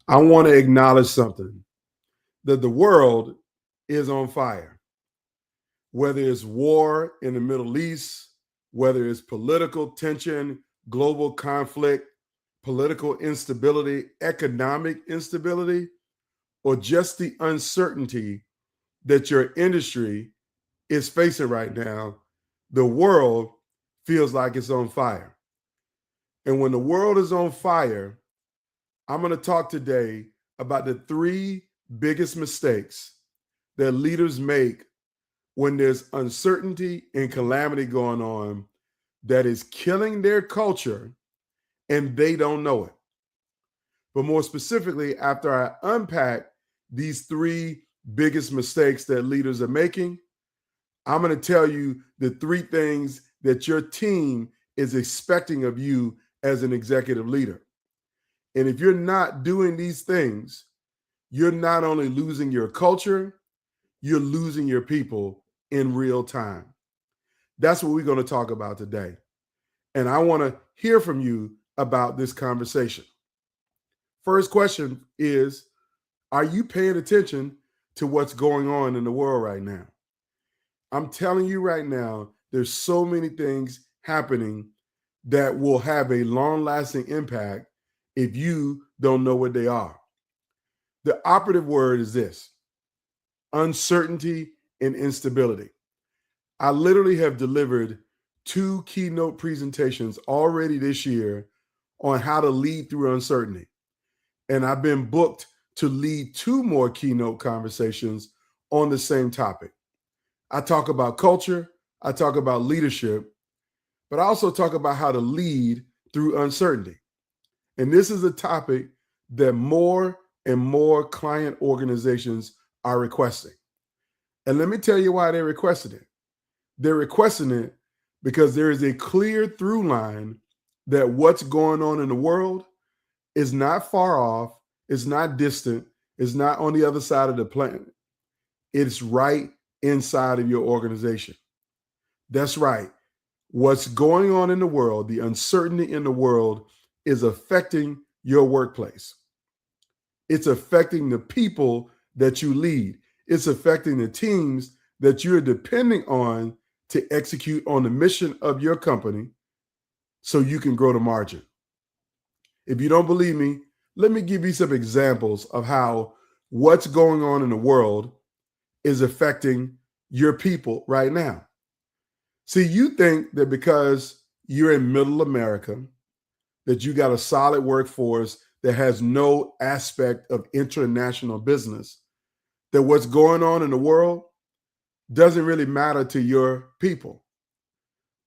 I want to acknowledge something that the world is on fire, whether it's war in the Middle East, whether it's political tension, global conflict, political instability, economic instability, or just the uncertainty that your industry is facing right now. The world feels like it's on fire. And when the world is on fire, I'm going to talk today about the three biggest mistakes that leaders make when there's uncertainty and calamity going on that is killing their culture and they don't know it. But more specifically, after I unpack these three biggest mistakes that leaders are making, I'm going to tell you the three things that your team is expecting of you as an executive leader. And if you're not doing these things, you're not only losing your culture, you're losing your people in real time. That's what we're going to talk about today. And I want to hear from you about this conversation. First question is, are you paying attention to what's going on in the world right now? I'm telling you right now, there's so many things happening that will have a long-lasting impact if you don't know what they are. The operative word is this: uncertainty and instability. I literally have delivered 2 keynote presentations already this year on how to lead through uncertainty. And I've been booked to lead 2 more keynote conversations on the same topic. I talk about culture, I talk about leadership, but I also talk about how to lead through uncertainty. And this is a topic that more and more client organizations are requesting. And let me tell you why they're requesting it. They're requesting it because there is a clear through line that what's going on in the world is not far off, it's not distant, it's not on the other side of the planet. It's right inside of your organization. That's right. What's going on in the world, the uncertainty in the world, is affecting your workplace. It's affecting the people that you lead. It's affecting the teams that you're depending on to execute on the mission of your company so you can grow the margin. If you don't believe me, let me give you some examples of how what's going on in the world is affecting your people right now. See, you think that because you're in middle America, that you got a solid workforce that has no aspect of international business, that what's going on in the world doesn't really matter to your people.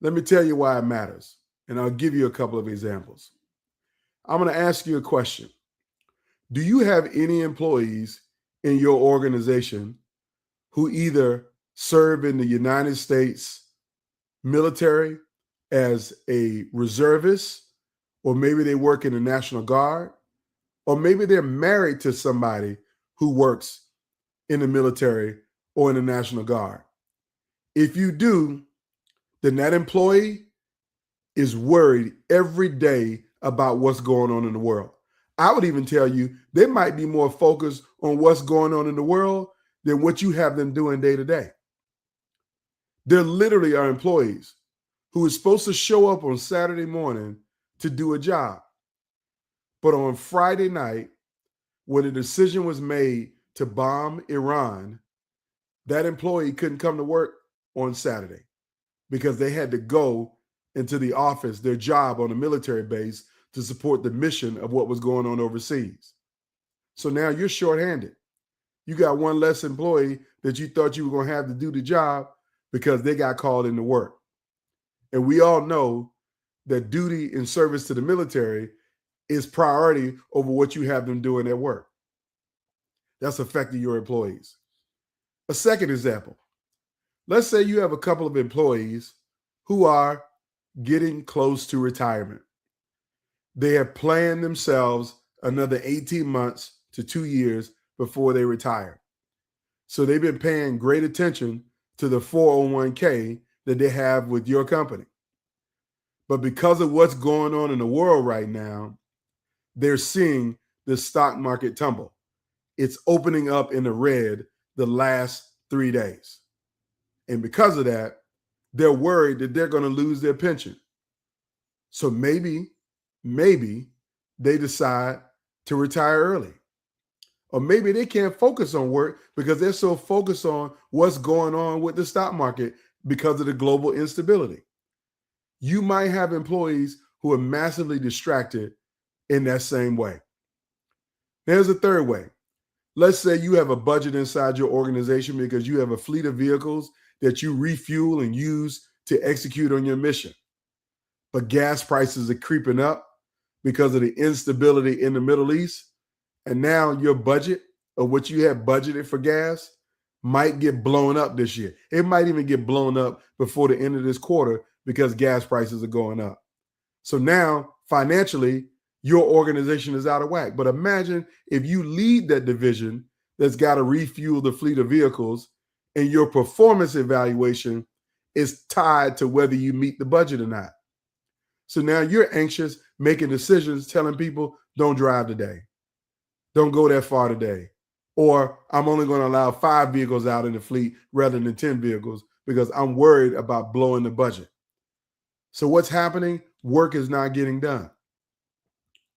Let me tell you why it matters, and I'll give you a couple of examples. I'm going to ask you a question. Do you have any employees in your organization who either serve in the United States military as a reservist, or maybe they work in the National Guard, or maybe they're married to somebody who works in the military or in the National Guard? If you do, then that employee is worried every day about what's going on in the world. I would even tell you they might be more focused on what's going on in the world than what you have them doing day to day. There literally are employees who are supposed to show up on Saturday morning to do a job. But on Friday night, when the decision was made to bomb Iran, that employee couldn't come to work on Saturday because they had to go into the office, their job on a military base, to support the mission of what was going on overseas. So now you're shorthanded. You got one less employee that you thought you were going to have to do the job because they got called into work. And we all know that duty and service to the military is priority over what you have them doing at work. That's affecting your employees. A second example. Let's say you have a couple of employees who are getting close to retirement. They have planned themselves another 18 months to 2 years before they retire. So they've been paying great attention to the 401k that they have with your company. But because of what's going on in the world right now, they're seeing the stock market tumble. It's opening up in the red the last 3 days. And because of that, they're worried that they're going to lose their pension. So maybe they decide to retire early. Or maybe they can't focus on work because they're so focused on what's going on with the stock market because of the global instability. You might have employees who are massively distracted in that same way. There's a third way. Let's say you have a budget inside your organization because you have a fleet of vehicles that you refuel and use to execute on your mission. But gas prices are creeping up because of the instability in the Middle East. And now your budget of what you had budgeted for gas might get blown up this year. It might even get blown up before the end of this quarter because gas prices are going up. So now financially, your organization is out of whack. But imagine if you lead that division that's got to refuel the fleet of vehicles and your performance evaluation is tied to whether you meet the budget or not. So now you're anxious, making decisions, telling people, don't drive today. Don't go that far today. Or I'm only going to allow 5 vehicles out in the fleet rather than 10 vehicles because I'm worried about blowing the budget. So what's happening? Work is not getting done.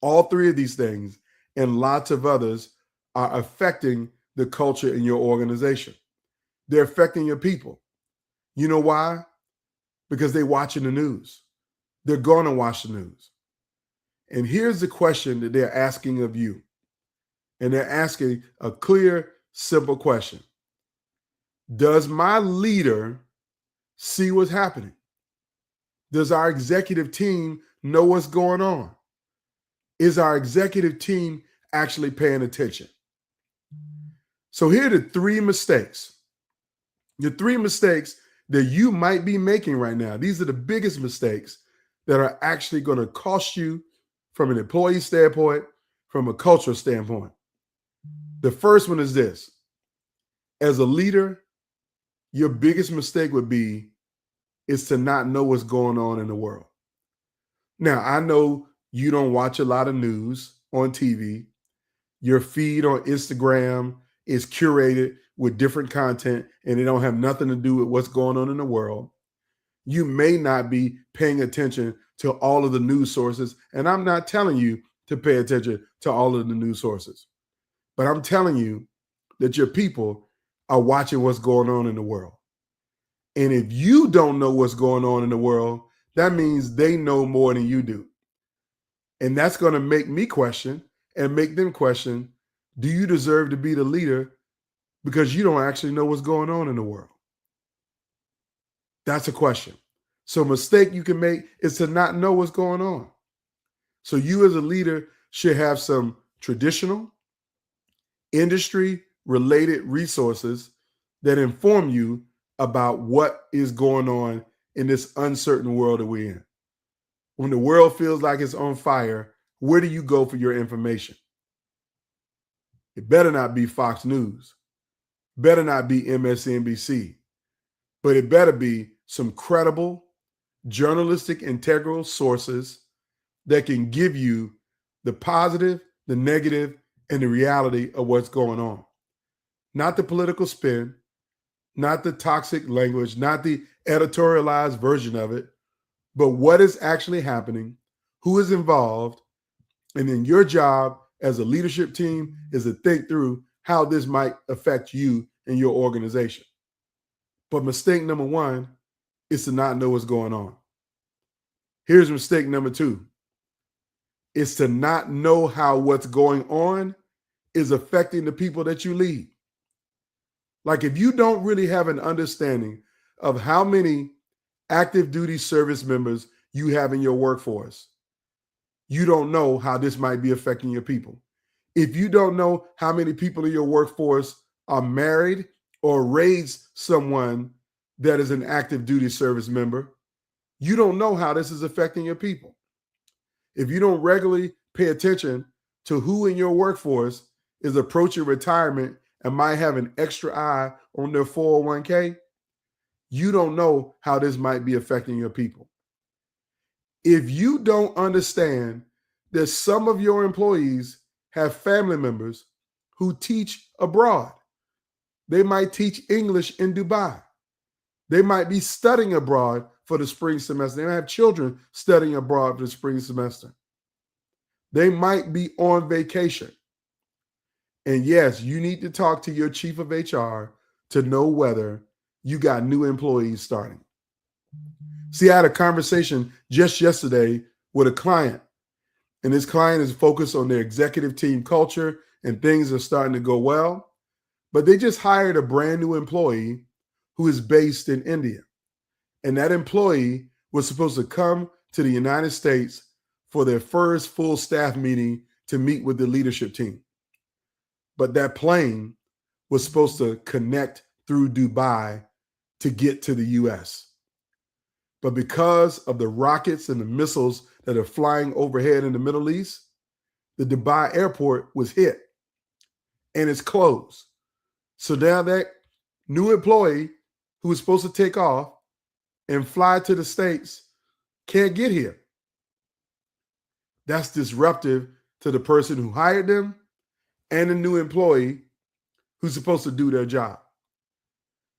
All 3 of these things and lots of others are affecting the culture in your organization. They're affecting your people. You know why? Because they're watching the news. They're going to watch the news. And here's the question that they're asking of you. And they're asking a clear, simple question. Does my leader see what's happening? Does our executive team know what's going on? Is our executive team actually paying attention? So here are the 3 mistakes. The 3 mistakes that you might be making right now. These are the biggest mistakes that are actually going to cost you from an employee standpoint, from a cultural standpoint. The first one is this. As a leader, your biggest mistake would be is to not know what's going on in the world. Now, I know you don't watch a lot of news on TV. Your feed on Instagram is curated with different content and it don't have nothing to do with what's going on in the world. You may not be paying attention to all of the news sources. And I'm not telling you to pay attention to all of the news sources. But I'm telling you that your people are watching what's going on in the world. And if you don't know what's going on in the world, that means they know more than you do. And that's going to make me question and make them question, do you deserve to be the leader because you don't actually know what's going on in the world? That's a question. So a mistake you can make is to not know what's going on. So you as a leader should have some traditional, industry-related resources that inform you about what is going on in this uncertain world that we're in. When the world feels like it's on fire, where do you go for your information? It better not be Fox News, better not be MSNBC, but it better be some credible, journalistic, integral sources that can give you the positive, the negative, and the reality of what's going on. Not the political spin, not the toxic language, not the editorialized version of it, but what is actually happening, who is involved, and then your job as a leadership team is to think through how this might affect you and your organization. But mistake number 1 is to not know what's going on. Here's mistake number 2. It's to not know how what's going on is affecting the people that you lead. Like if you don't really have an understanding of how many active duty service members you have in your workforce, you don't know how this might be affecting your people. If you don't know how many people in your workforce are married or raised someone that is an active duty service member, you don't know how this is affecting your people. If you don't regularly pay attention to who in your workforce is approaching retirement and might have an extra eye on their 401k, you don't know how this might be affecting your people. If you don't understand that some of your employees have family members who teach abroad. They might teach English in Dubai. They might be studying abroad for the spring semester. They might have children studying abroad for the spring semester. They might be on vacation. And yes, you need to talk to your chief of HR to know whether you got new employees starting. See, I had a conversation just yesterday with a client, and this client is focused on their executive team culture and things are starting to go well. But they just hired a brand new employee who is based in India. And that employee was supposed to come to the United States for their first full staff meeting to meet with the leadership team. But that plane was supposed to connect through Dubai to get to the US. But because of the rockets and the missiles that are flying overhead in the Middle East, the Dubai airport was hit and it's closed. So now that new employee who was supposed to take off and fly to the States can't get here. That's disruptive to the person who hired them and the new employee who's supposed to do their job.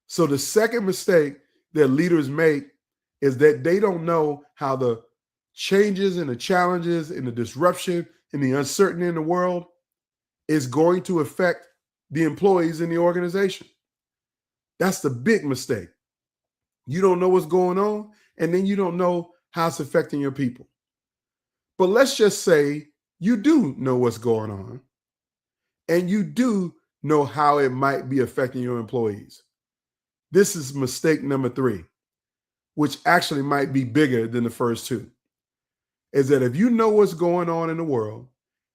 So the second mistake that leaders make is that they don't know how the changes and the challenges and the disruption and the uncertainty in the world is going to affect the employees in the organization. That's the big mistake. You don't know what's going on, and then you don't know how it's affecting your people. But let's just say you do know what's going on, and you do know how it might be affecting your employees. This is mistake number 3, which actually might be bigger than the first 2, is that if you know what's going on in the world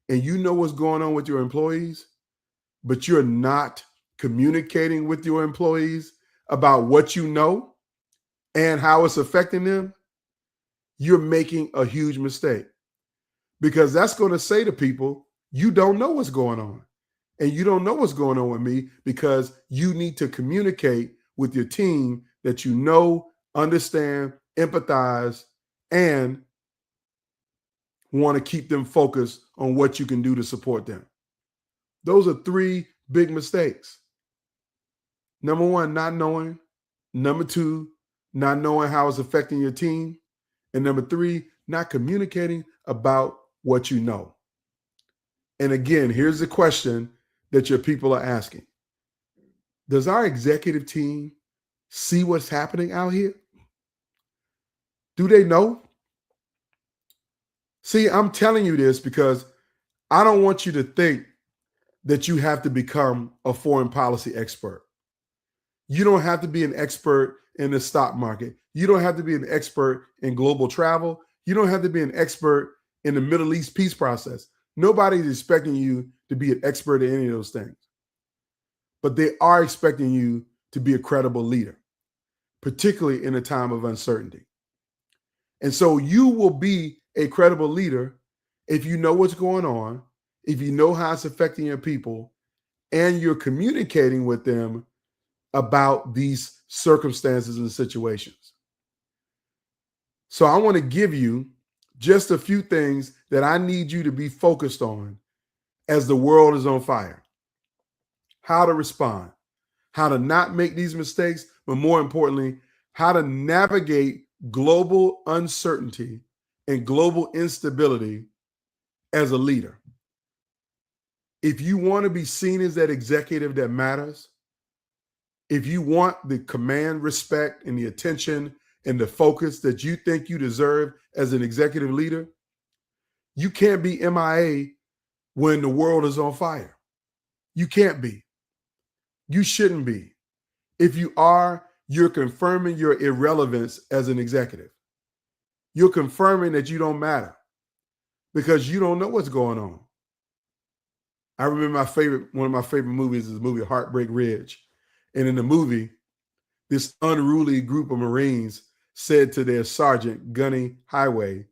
and you know what's going on with your employees, but you're not communicating with your employees about what you know and how it's affecting them, you're making a huge mistake. Because that's going to say to people, you don't know what's going on. And you don't know what's going on with me because you need to communicate with your team that you know, understand, empathize, and want to keep them focused on what you can do to support them. Those are 3 big mistakes. Number 1, not knowing. Number 2, not knowing how it's affecting your team. And number 3, not communicating about what you know. And again, here's the question that your people are asking. Does our executive team see what's happening out here? Do they know? See, I'm telling you this because I don't want you to think that you have to become a foreign policy expert. You don't have to be an expert in the stock market. You don't have to be an expert in global travel. You don't have to be an expert in the Middle East peace process. Nobody's expecting you to be an expert in any of those things. But they are expecting you to be a credible leader, particularly in a time of uncertainty. And so you will be a credible leader if you know what's going on, if you know how it's affecting your people, and you're communicating with them about these circumstances and situations. So I want to give you just a few things that I need you to be focused on as the world is on fire. How to respond, how to not make these mistakes, but more importantly, how to navigate global uncertainty and global instability as a leader. If you want to be seen as that executive that matters, if you want the command, respect, and the attention and the focus that you think you deserve as an executive leader, you can't be MIA when the world is on fire. You can't be. You shouldn't be. If you are, you're confirming your irrelevance as an executive. You're confirming that you don't matter because you don't know what's going on. I remember one of my favorite movies is the movie Heartbreak Ridge. And in the movie, this unruly group of Marines said to their sergeant, Gunny Highway,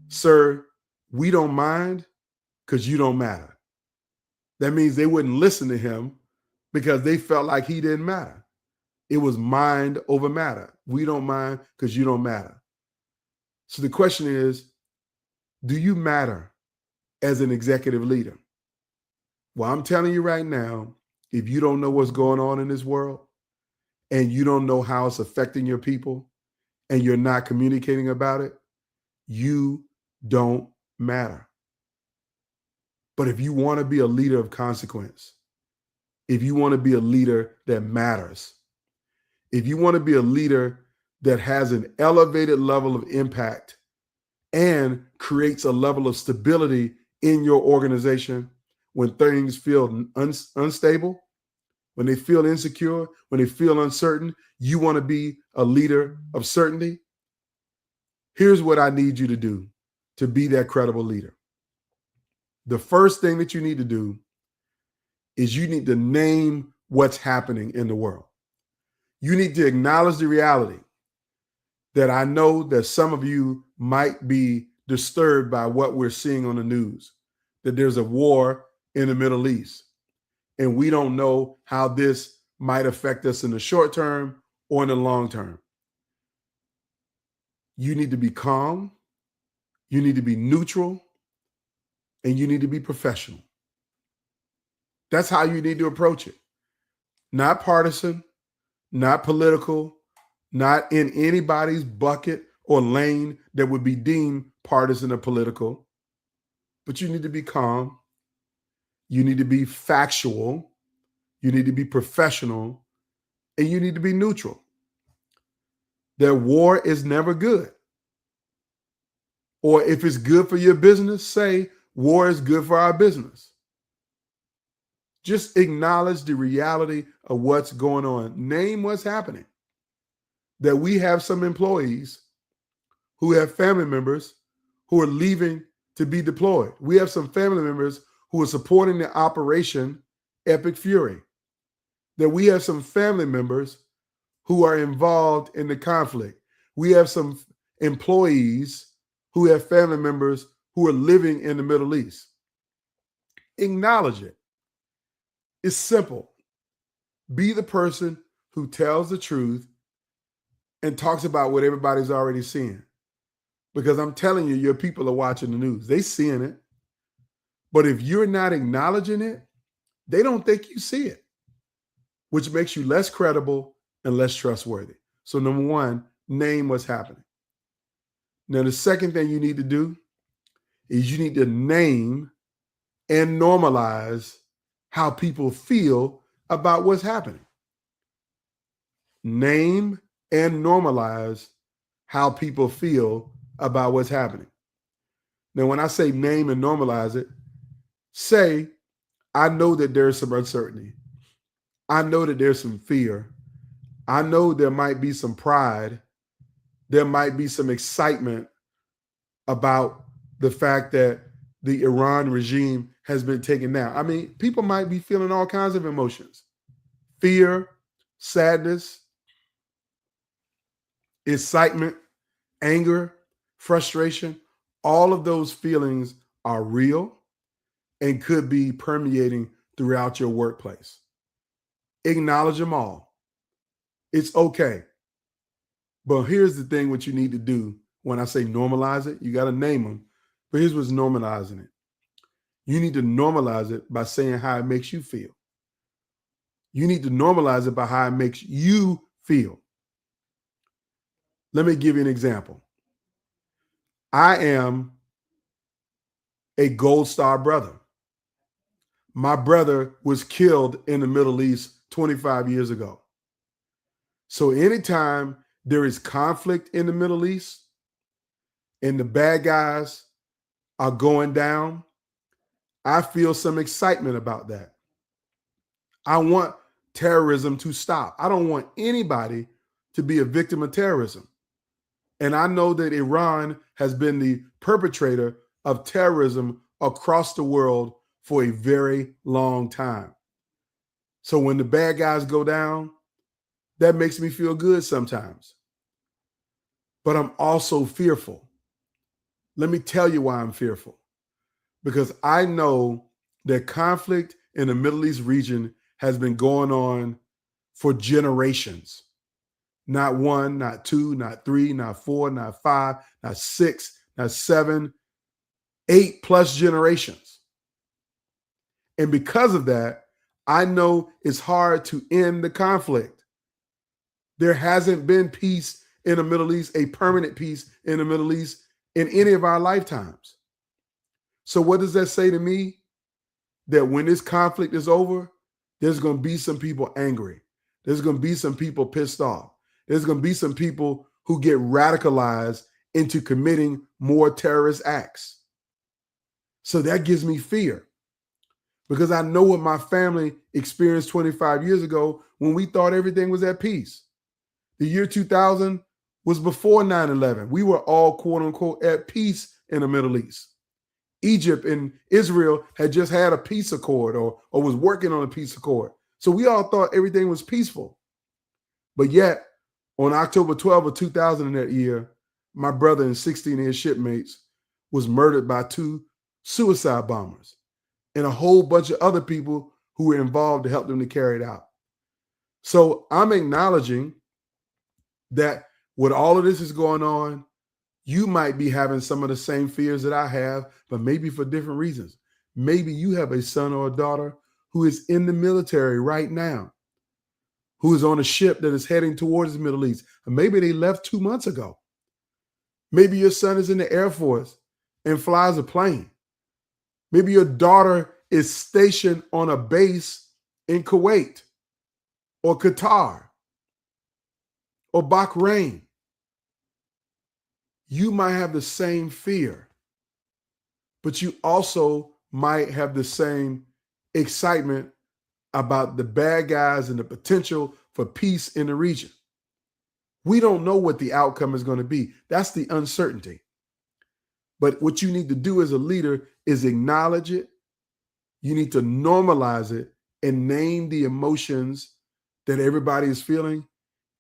"Sir, we don't mind because you don't matter." That means they wouldn't listen to him because they felt like he didn't matter. It was mind over matter. We don't mind because you don't matter. So the question is, do you matter as an executive leader? Well, I'm telling you right now, if you don't know what's going on in this world and you don't know how it's affecting your people and you're not communicating about it, you don't matter. But if you want to be a leader of consequence, if you want to be a leader that matters, if you want to be a leader that has an elevated level of impact and creates a level of stability in your organization when things feel unstable, when they feel insecure, when they feel uncertain, you want to be a leader of certainty. Here's what I need you to do to be that credible leader. The first thing that you need to do is you need to name what's happening in the world. You need to acknowledge the reality that I know that some of you might be disturbed by what we're seeing on the news, that there's a war in the Middle East, and we don't know how this might affect us in the short term or in the long term. You need to be calm, you need to be neutral, and you need to be professional. That's how you need to approach it. Not partisan, not political, not in anybody's bucket or lane that would be deemed partisan or political. But you need to be calm. You need to be factual. You need to be professional. And you need to be neutral. That war is never good. Or if it's good for your business, say war is good for our business. Just acknowledge the reality of what's going on. Name what's happening. That we have some employees who have family members who are leaving to be deployed. We have some family members who are supporting the operation Epic Fury. That we have some family members who are involved in the conflict. We have some employees who have family members who are living in the Middle East. Acknowledge it. It's simple. Be the person who tells the truth and talks about what everybody's already seeing. Because I'm telling you, your people are watching the news. They're seeing it. But if you're not acknowledging it, they don't think you see it, which makes you less credible and less trustworthy. So number one, name what's happening. Now, the second thing you need to do is you need to name and normalize how people feel about what's happening. Name and normalize how people feel about what's happening. Now, when I say name and normalize it, say, I know that there's some uncertainty. I know that there's some fear. I know there might be some pride. There might be some excitement about the fact that the Iran regime has been taken down. I mean, people might be feeling all kinds of emotions. Fear, sadness, excitement, anger, frustration. All of those feelings are real and could be permeating throughout your workplace. Acknowledge them all. It's okay. But here's the thing, what you need to do when I say normalize it, you got to name them. But here's what's normalizing it. You need to normalize it by saying how it makes you feel. You need to normalize it by how it makes you feel. Let me give you an example. I am a Gold Star brother. My brother was killed in the Middle East 25 years ago. So anytime there is conflict in the Middle East and the bad guys are going down, I feel some excitement about that. I want terrorism to stop. I don't want anybody to be a victim of terrorism. And I know that Iran has been the perpetrator of terrorism across the world for a very long time. So when the bad guys go down, that makes me feel good sometimes. But I'm also fearful. Let me tell you why I'm fearful. Because I know that conflict in the Middle East region has been going on for generations. Not one, not two, not three, not four, not five, not six, not seven, 8+ generations. And because of that, I know it's hard to end the conflict. There hasn't been peace in the Middle East, a permanent peace in the Middle East in any of our lifetimes. So what does that say to me? That when this conflict is over, there's going to be some people angry. There's going to be some people pissed off. There's going to be some people who get radicalized into committing more terrorist acts. So that gives me fear because I know what my family experienced 25 years ago when we thought everything was at peace. The year 2000 was before 9/11. We were all, quote unquote, at peace in the Middle East. Egypt and Israel had just had a peace accord or was working on a peace accord. So we all thought everything was peaceful. But yet, on October 12th of 2000 in that year, my brother and 16 of his shipmates was murdered by 2 suicide bombers and a whole bunch of other people who were involved to help them to carry it out. So I'm acknowledging that with all of this is going on, you might be having some of the same fears that I have, but maybe for different reasons. Maybe you have a son or a daughter who is in the military right now, who is on a ship that is heading towards the Middle East. And maybe they left 2 months ago. Maybe your son is in the Air Force and flies a plane. Maybe your daughter is stationed on a base in Kuwait or Qatar or Bahrain. You might have the same fear, but you also might have the same excitement about the bad guys and the potential for peace in the region. We don't know what the outcome is going to be. That's the uncertainty. But what you need to do as a leader is acknowledge it. You need to normalize it and name the emotions that everybody is feeling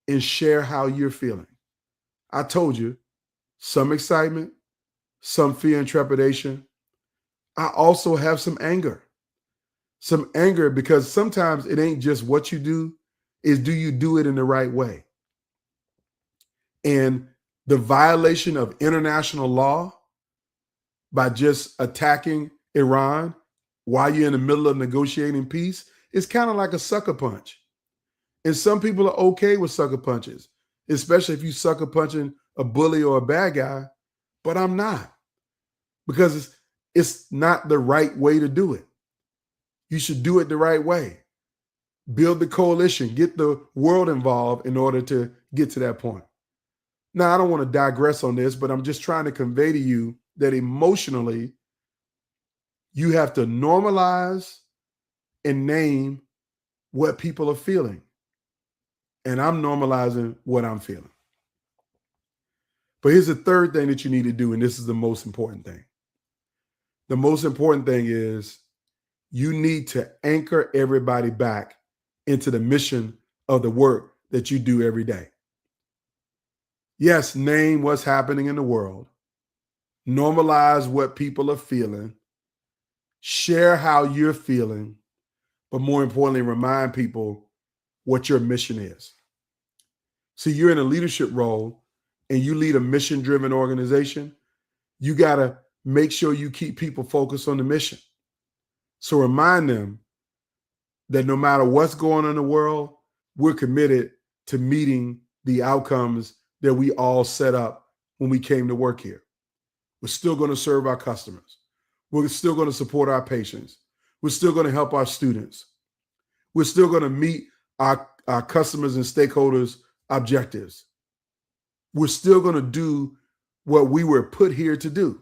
and share how you're feeling. I told you, some excitement, some fear and trepidation. I also have some anger. Some anger because sometimes it ain't just what you do, is do you do it in the right way? And the violation of international law by just attacking Iran while you're in the middle of negotiating peace is kind of like a sucker punch. And some people are okay with sucker punches, especially if you sucker punching a bully or a bad guy, but I'm not, because it's not the right way to do it. You should do it the right way. Build the coalition, get the world involved in order to get to that point. Now, I don't want to digress on this, but I'm just trying to convey to you that emotionally, you have to normalize and name what people are feeling. And I'm normalizing what I'm feeling. But here's the third thing that you need to do, and this is the most important thing. The most important thing is you need to anchor everybody back into the mission of the work that you do every day. Yes, name what's happening in the world. Normalize what people are feeling. Share how you're feeling. But more importantly, remind people what your mission is. See, you're in a leadership role and you lead a mission-driven organization. You got to make sure you keep people focused on the mission. So remind them that no matter what's going on in the world, we're committed to meeting the outcomes that we all set up when we came to work here. We're still going to serve our customers. We're still going to support our patients. We're still going to help our students. We're still going to meet our customers and stakeholders' objectives. We're still going to do what we were put here to do.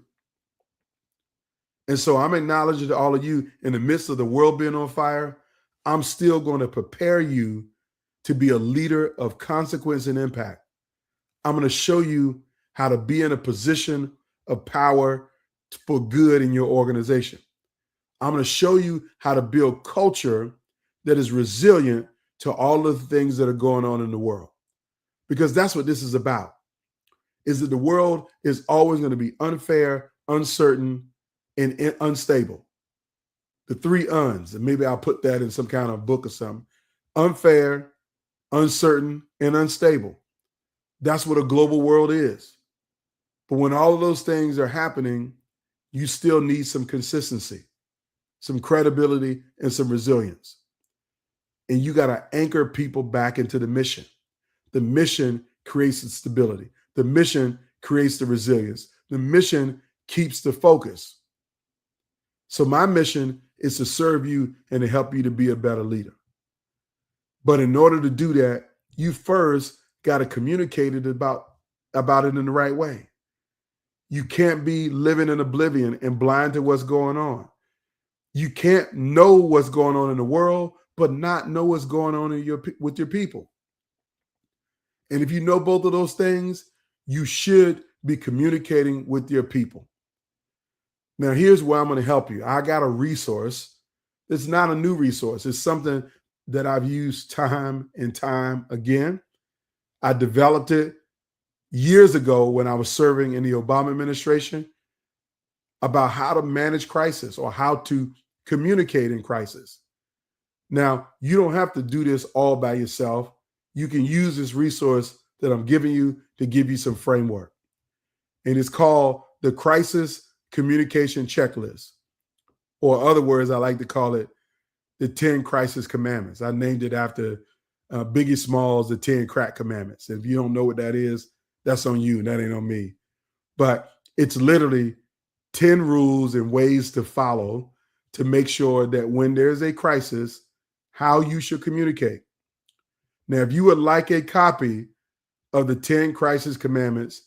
And so I'm acknowledging to all of you, in the midst of the world being on fire, I'm still going to prepare you to be a leader of consequence and impact. I'm going to show you how to be in a position of power for good in your organization. I'm going to show you how to build culture that is resilient to all of the things that are going on in the world. Because that's what this is about, is that the world is always going to be unfair, uncertain, and unstable. The 3 uns, and maybe I'll put that in some kind of book or something. Unfair, uncertain, and unstable. That's what a global world is. But when all of those things are happening, you still need some consistency. some credibility, and some resilience. And you got to anchor people back into the mission. The mission creates the stability. The mission creates the resilience. The mission keeps the focus. So my mission is to serve you and to help you to be a better leader. But in order to do that, you first got to communicate it about it in the right way. You can't be living in oblivion and blind to what's going on. You can't know what's going on in the world, but not know what's going on with your people. And if you know both of those things, you should be communicating with your people. Now, here's where I'm going to help you. I got a resource. It's not a new resource. It's something that I've used time and time again. I developed it years ago when I was serving in the Obama administration about how to manage crisis or how to communicate in crisis. Now, you don't have to do this all by yourself. You can use this resource that I'm giving you to give you some framework. And it's called the Crisis Communication Checklist. Or other words, I like to call it the 10 Crisis Commandments. I named it after Biggie Smalls, the 10 Crack Commandments. If you don't know what that is, that's on you. That ain't on me. But it's literally 10 rules and ways to follow to make sure that when there's a crisis, how you should communicate. Now, if you would like a copy of the 10 Crisis Commandments,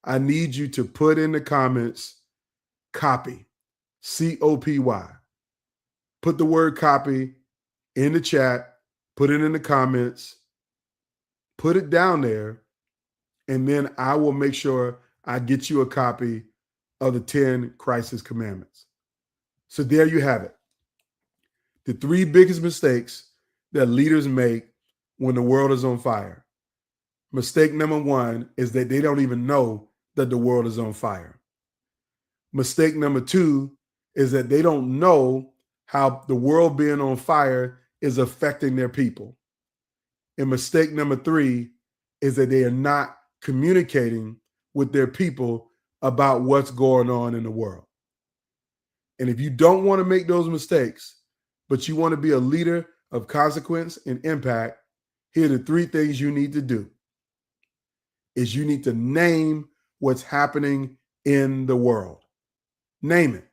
I need you to put in the comments, copy, C-O-P-Y. Put the word copy in the chat, put it in the comments, put it down there, and then I will make sure I get you a copy of the 10 Crisis Commandments. So there you have it. The 3 biggest mistakes that leaders make when the world is on fire. Mistake number 1 is that they don't even know that the world is on fire. Mistake number 2 is that they don't know how the world being on fire is affecting their people. And mistake number 3 is that they are not communicating with their people about what's going on in the world. And if you don't want to make those mistakes, but you want to be a leader of consequence and impact, here are the 3 things you need to do. Is you need to name what's happening in the world. Name it.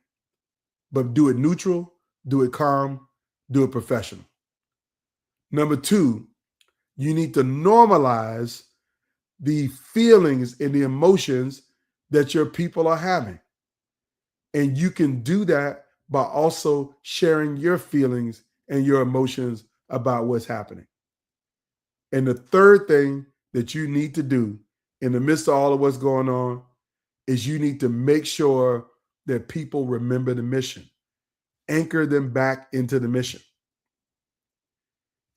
But do it neutral, do it calm, do it professional. Number 2, you need to normalize the feelings and the emotions that your people are having. And you can do that by also sharing your feelings and your emotions about what's happening. And the third thing that you need to do in the midst of all of what's going on is you need to make sure that people remember the mission. Anchor them back into the mission.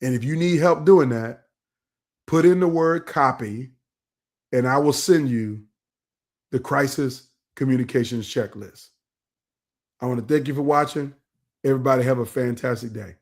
And if you need help doing that, put in the word copy, and I will send you the Crisis Communications Checklist. I want to thank you for watching. Everybody have a fantastic day.